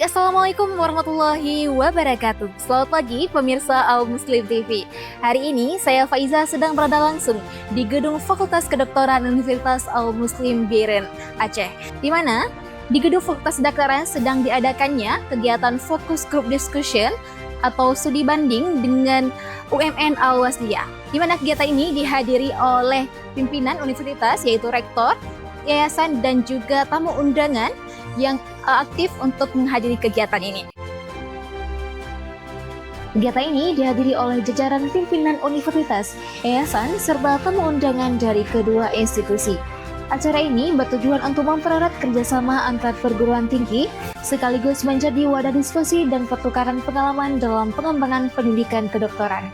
Assalamualaikum warahmatullahi wabarakatuh. Selamat pagi pemirsa Al Muslim TV. Hari ini saya Faiza sedang berada langsung di gedung Fakultas Kedokteran Universitas Al Muslim Biren, Aceh. Di mana di gedung Fakultas Kedokteran sedang diadakannya kegiatan Focus Group Discussion atau studi banding dengan UMN Al-Wasliyah. Di mana kegiatan ini dihadiri oleh pimpinan universitas yaitu rektor, yayasan dan juga tamu undangan yang aktif untuk menghadiri kegiatan ini. Kegiatan ini dihadiri oleh jajaran pimpinan universitas, yayasan, serta tamu undangan dari kedua institusi. Acara ini bertujuan untuk mempererat kerjasama antar perguruan tinggi, sekaligus menjadi wadah diskusi dan pertukaran pengalaman dalam pengembangan pendidikan kedokteran.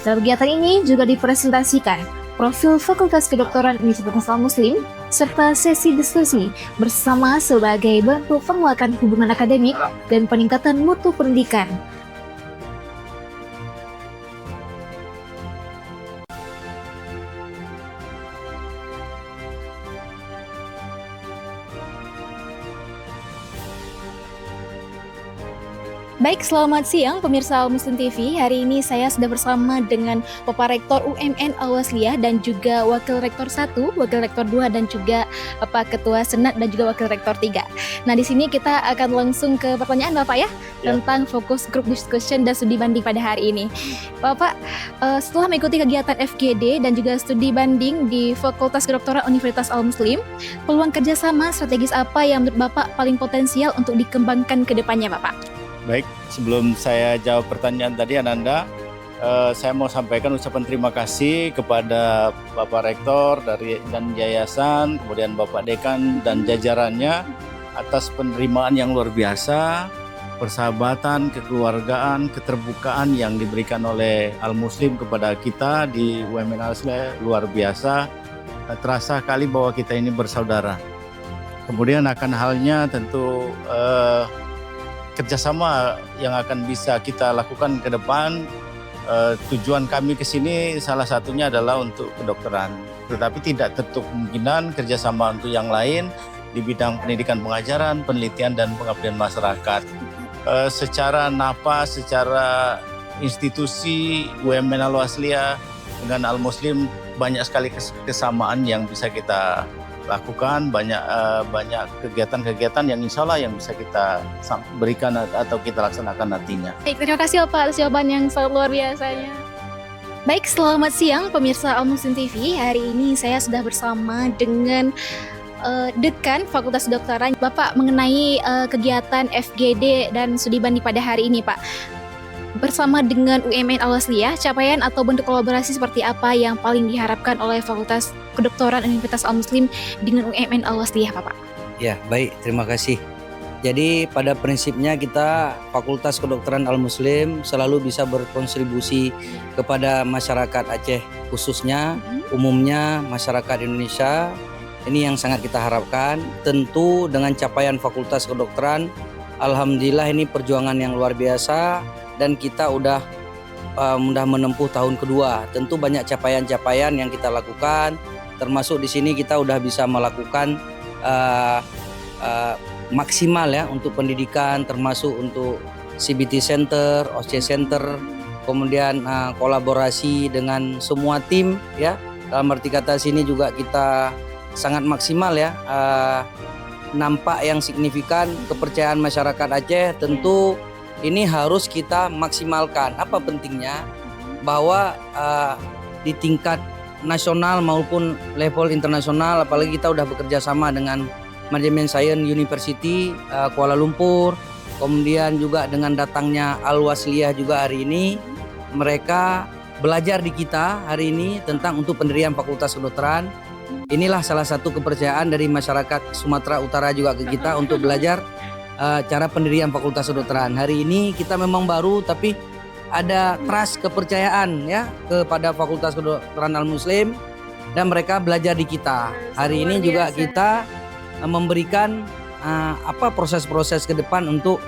Dalam kegiatan ini juga dipresentasikan profil Fakultas Kedokteran Universitas Al-Muslim serta sesi diskusi bersama sebagai bentuk penguatan hubungan akademik dan peningkatan mutu pendidikan. Baik, selamat siang pemirsa Al Muslim TV. Hari ini saya sudah bersama dengan Bapak Rektor UMN Al-Wasliyah dan juga Wakil Rektor 1, Wakil Rektor 2 dan juga Bapak Ketua Senat dan juga Wakil Rektor 3. Nah, di sini kita akan langsung ke pertanyaan Bapak ya, tentang fokus group discussion dan studi banding pada hari ini. Bapak, setelah mengikuti kegiatan FGD dan juga studi banding di Fakultas Kedokteran Universitas Al-Muslim, peluang kerjasama strategis apa yang menurut Bapak paling potensial untuk dikembangkan ke depannya, Bapak? Baik, sebelum saya jawab pertanyaan tadi Ananda, saya mau sampaikan ucapan terima kasih kepada Bapak Rektor dan Yayasan, kemudian Bapak Dekan dan jajarannya atas penerimaan yang luar biasa, persahabatan, kekeluargaan, keterbukaan yang diberikan oleh Al-Muslim kepada kita di UMN Al-Wasliyah luar biasa. Terasa kali bahwa kita ini bersaudara. Kemudian akan halnya tentu kerjasama yang akan bisa kita lakukan ke depan. Tujuan kami ke sini salah satunya adalah untuk kedokteran, tetapi tidak tertutup kemungkinan kerjasama untuk yang lain di bidang pendidikan pengajaran, penelitian dan pengabdian masyarakat. Secara napas, secara institusi UMN Al-Wasliyah dengan Al-Muslim banyak sekali kesamaan yang bisa kita lakukan, banyak kegiatan-kegiatan yang insya Allah yang bisa kita berikan atau kita laksanakan nantinya. Baik, terima kasih Pak atas jawaban yang sangat luar biasanya. Baik, selamat siang pemirsa Al Muslim TV. Hari ini saya sudah bersama dengan Dekan Fakultas Kedokteran. Bapak, mengenai kegiatan FGD dan studi banding pada hari ini, Pak. Bersama dengan UMN Al-Wasliyah, capaian atau bentuk kolaborasi seperti apa yang paling diharapkan oleh Fakultas Kedokteran Universitas Al-Muslim dengan UMN Al-Wasliyah, Bapak? Ya, baik, terima kasih. Jadi pada prinsipnya kita Fakultas Kedokteran Al-Muslim selalu bisa berkontribusi kepada masyarakat Aceh, khususnya umumnya masyarakat Indonesia. Ini yang sangat kita harapkan. Tentu dengan capaian Fakultas Kedokteran, alhamdulillah ini perjuangan yang luar biasa. Dan kita udah menempuh tahun kedua. Tentu banyak capaian-capaian yang kita lakukan, termasuk di sini kita udah bisa melakukan maksimal ya untuk pendidikan, termasuk untuk CBT Center, OC Center, kemudian kolaborasi dengan semua tim ya. Dalam arti kata sini juga kita sangat maksimal ya. Nampak yang signifikan kepercayaan masyarakat Aceh tentu ini harus kita maksimalkan. Apa pentingnya? Bahwa di tingkat nasional maupun level internasional, apalagi kita udah bekerja sama dengan Manajemen Science University Kuala Lumpur, kemudian juga dengan datangnya Al-Wasliyah juga hari ini, mereka belajar di kita hari ini tentang untuk pendirian Fakultas Kedokteran. Inilah salah satu kepercayaan dari masyarakat Sumatera Utara juga ke kita untuk belajar cara pendirian Fakultas Kedokteran. Hari ini kita memang baru, tapi ada trust, kepercayaan ya kepada Fakultas Kedokteran Al-Muslim dan mereka belajar di kita. Hari ini juga kita memberikan proses-proses ke depan untuk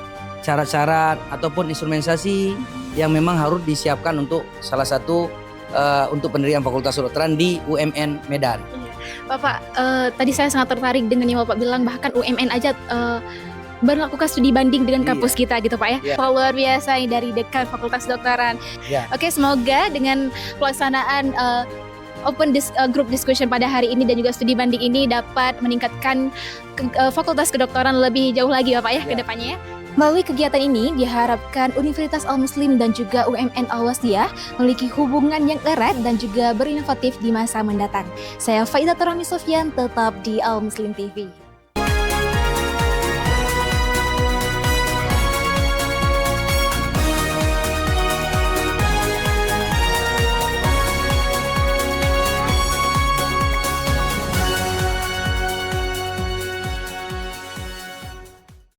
syarat-syarat ataupun instrumentasi yang memang harus disiapkan untuk salah satu untuk pendirian Fakultas Kedokteran di UMN Medan. Bapak, tadi saya sangat tertarik dengan yang Bapak bilang, bahkan UMN aja melakukan studi banding dengan kampus kita gitu Pak ya. Iya. Luar biasa ini dari Dekan Fakultas Kedokteran. Ya. Oke, semoga dengan pelaksanaan group discussion pada hari ini dan juga studi banding ini dapat meningkatkan Fakultas Kedokteran lebih jauh lagi Bapak ya, ke depannya ya. Melalui kegiatan ini diharapkan Universitas Al-Muslim dan juga UMN Al-Wasdiyah memiliki hubungan yang erat dan juga berinovatif di masa mendatang. Saya Faiza Turami Sofyan, tetap di Al-Muslim TV.